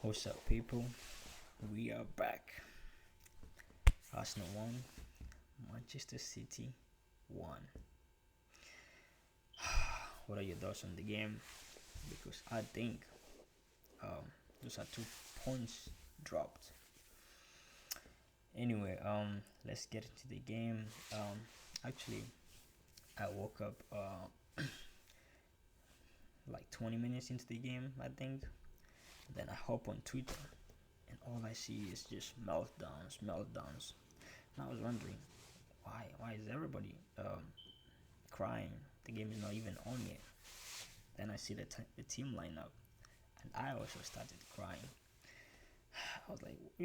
What's up, people? We are back. Arsenal won, Manchester City won. What are your thoughts on the game? Because I think um, those are 2 points dropped. Anyway, let's get into the game. Actually, I woke up like 20 minutes into the game, I think. Then I hop on Twitter, and all I see is just meltdowns, meltdowns. And I was wondering, why is everybody crying? The game is not even on yet. Then I see the team lineup, and I also started crying. I was like, I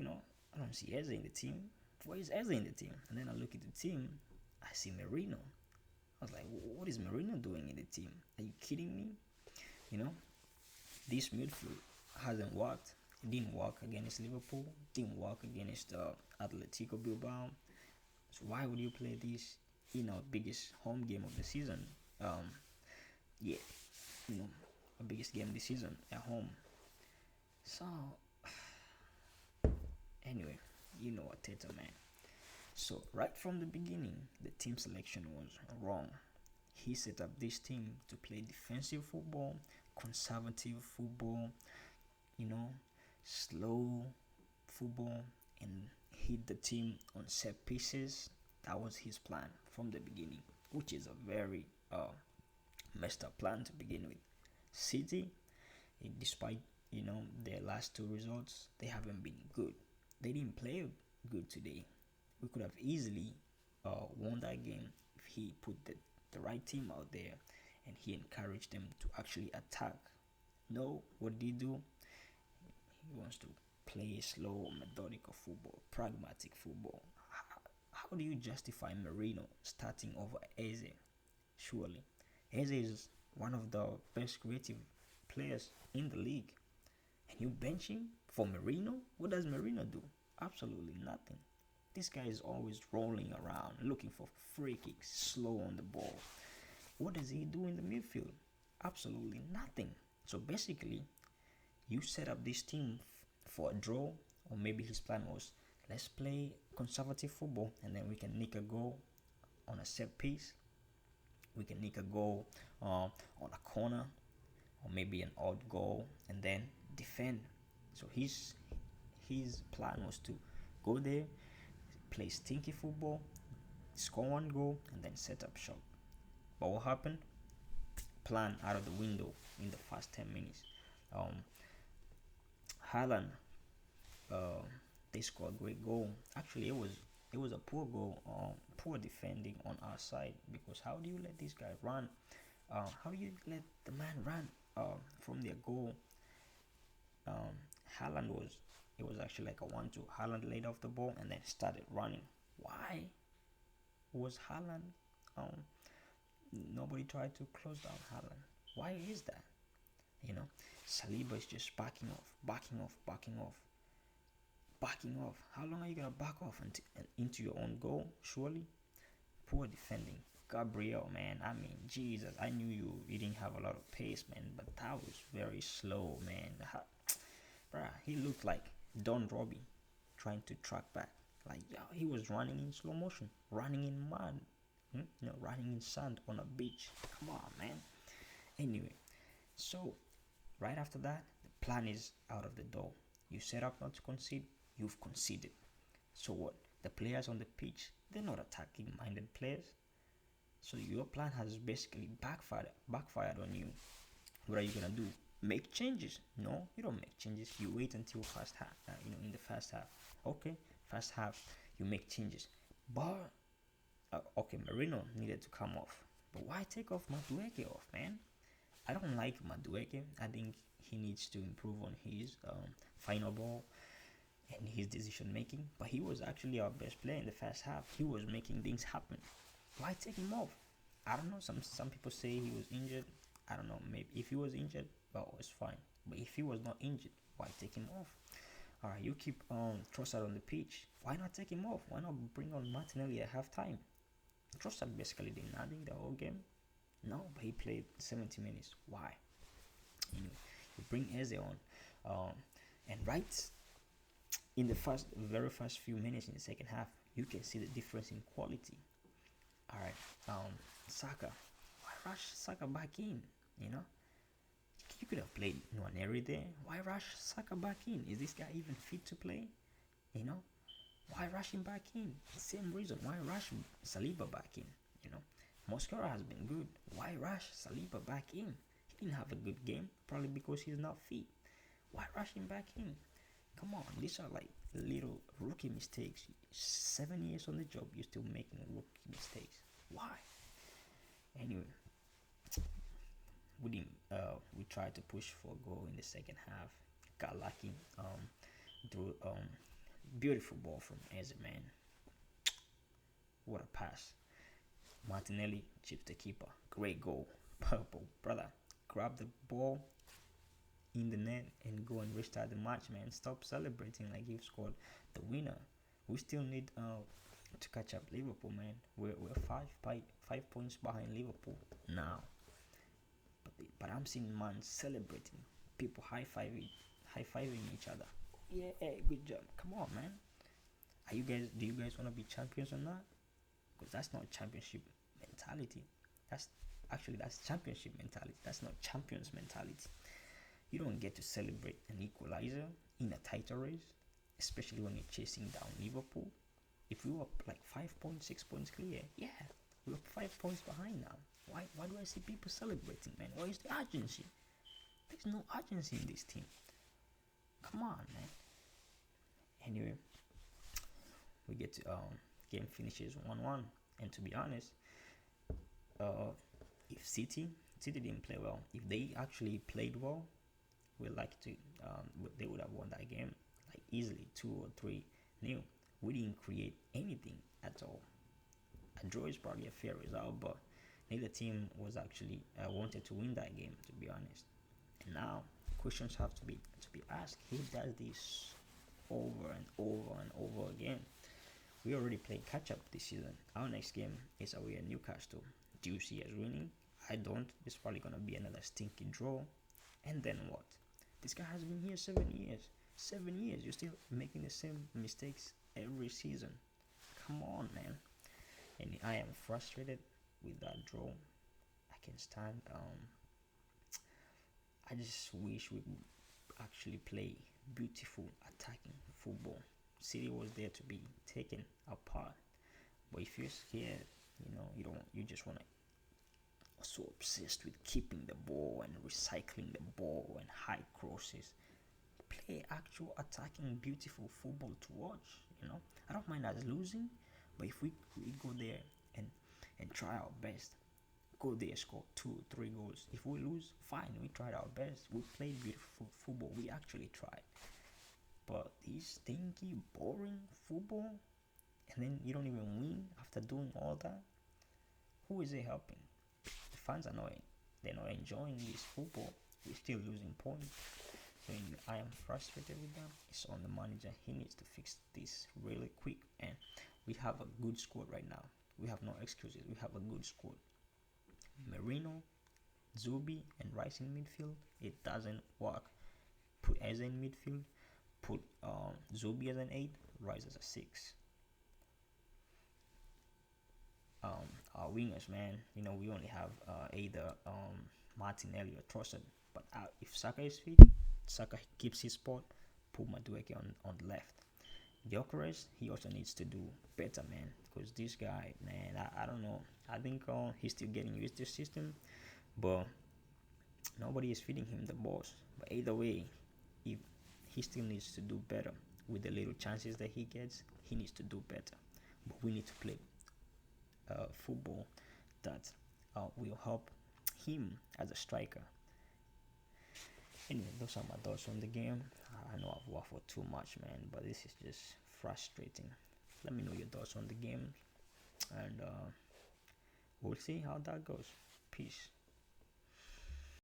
don't see Eze in the team. Where is Eze in the team? And then I look at the team, I see Merino. I was like, what is Merino doing in the team? Are you kidding me? You know, this midfield hasn't worked. It didn't work against Liverpool. Didn't work against Atletico Bilbao. So why would you play this biggest home game of the season? Um, yeah, you know, a biggest game this season at home. So anyway, Arteta, man. So right from the beginning, the team selection was wrong. He set up this team to play defensive football, conservative football, you know, slow football, and hit the team on set pieces. That was his plan from the beginning, which is a very messed up plan to begin with. City, despite their last two results, they haven't been good. They didn't play good today. We could have easily won that game if he put the right team out there and he encouraged them to actually attack. No, what did he do? He wants to play slow, methodical football, pragmatic football. How do you justify Marino starting over Eze? Surely, Eze is one of the best creative players in the league, and you bench him for Marino? What does Marino do? Absolutely nothing. This guy is always rolling around looking for free kicks, slow on the ball. What does he do in the midfield? Absolutely nothing. So basically, you set up this team for a draw, or maybe his plan was, let's play conservative football and then we can nick a goal on a set piece. We can nick a goal on a corner, or maybe an odd goal, and then defend. So his plan was to go there, play stinky football, score one goal, and then set up shop. But what happened? Plan out of the window in the first 10 minutes. Um, Haaland, uh, they scored a great goal. Actually, it was a poor goal, poor defending on our side, because how do you let this guy run? How do you let the man run from their goal? Um, Haaland was it was actually like a 1-2. Haaland laid off the ball and then started running. Why was Haaland? Um, Nobody tried to close down Haaland. Why is that? You know, Saliba is just backing off, backing off, backing off, backing off. How long are you gonna back off into your own goal? Surely, poor defending. Gabriel, man. I mean, Jesus. I knew you didn't have a lot of pace, man, but that was very slow, man. Bruh, he looked like Don Robbie trying to track back. Like, yeah, he was running in slow motion, running in mud, running in sand on a beach. Come on, man. Anyway, so right after that, the plan is out of the door. You set up not to concede, you've conceded. So what? The players on the pitch, they're not attacking minded players. So your plan has basically backfired on you. What are you gonna do? Make changes? No, you don't make changes. You wait until first half. In the first half. Okay, first half you make changes. But okay, Marino needed to come off. But why take off Madueke off, man? I don't like Madueke. I think he needs to improve on his final ball and his decision making. But he was actually our best player in the first half. He was making things happen. Why take him off? I don't know. Some people say he was injured. I don't know. Maybe if he was injured, well, it's fine. But if he was not injured, why take him off? All right, you keep Trossard on the pitch. Why not take him off? Why not bring on Martinelli at halftime? Trossard basically did nothing the whole game. No, but he played 70 minutes. Why? You bring Eze on. And right in the very first few minutes in the second half, you can see the difference in quality. All right, Saka, why rush Saka back in? You know, you could have played Nwaneri there. Why rush Saka back in? Is this guy even fit to play? You know, why rush him back in? Same reason. Why rush Saliba back in? You know, Mosquera has been good. Why rush Saliba back in? He didn't have a good game, probably because he's not fit. Why rush him back in? Come on, these are like little rookie mistakes. 7 years on the job, you're still making rookie mistakes. Why? Anyway, we tried to push for a goal in the second half. Got lucky. Through beautiful ball from Eze, man. What a pass. Martinelli chips the keeper. Great goal. Purple, brother. Grab the ball in the net and go and restart the match, man. Stop celebrating like you've scored the winner. We still need to catch up Liverpool, man. We're 5 points behind Liverpool now. But I'm seeing man celebrating, people high-fiving each other. Yeah, good job. Come on, man. Do you guys want to be champions or not? Because that's not championship mentality. That's championship mentality. That's not champions mentality. You don't get to celebrate an equalizer in a title race, especially when you're chasing down Liverpool. If we were like 5 points, 6 points clear, yeah, we're 5 points behind now. Why do I see people celebrating, man? Where is the urgency? There's no urgency in this team. Come on, man. Anyway, we get to game finishes 1-1, and to be honest, if City didn't play well, if they actually played well, they would have won that game like easily 2 or 3-0. We didn't create anything at all. A draw is probably a fair result, but neither team was actually wanted to win that game, to be honest. And now questions have to be asked. Who does this over and over and over again? We already played catch up this season. Our next game is away at Newcastle. Do you see us winning? I don't. It's probably gonna be another stinky draw. And then what? This guy has been here 7 years. 7 years. You're still making the same mistakes every season. Come on, man. And I am frustrated with that draw. I can stand. I just wish we could actually play beautiful attacking football. City was there to be taken apart. But if you're scared, you just want to so obsessed with keeping the ball and recycling the ball and high crosses. Play actual attacking beautiful football to watch. I don't mind us losing, but if we go there and try our best, go there, score 2-3 goals. If we lose, fine, we tried our best. We played beautiful football. We actually tried. But this stinky, boring football, and then you don't even win after doing all that. Who is it helping? The fans are not. They're not enjoying this football. We're still losing points. So I am frustrated with that. It's on the manager. He needs to fix this really quick. And we have a good squad right now. We have no excuses. We have a good squad. Merino, Zubi, and Rice in midfield. It doesn't work. Put Eze in midfield. Put Zubi as an 8. Rice as a 6. Our wingers, man. We only have either Martinelli or Trossard. But if Saka is fit, Saka keeps his spot. Put Madueke on the left. Gyökeres, he also needs to do better, man. Because this guy, man, I don't know. I think he's still getting used to the system, but nobody is feeding him the balls. But either way, if he still needs to do better with the little chances that he gets, he needs to do better. But we need to play football that will help him as a striker. Anyway, those are my thoughts on the game. I know I've waffled too much, man, but this is just frustrating. Let me know your thoughts on the game, and we'll see how that goes. Peace.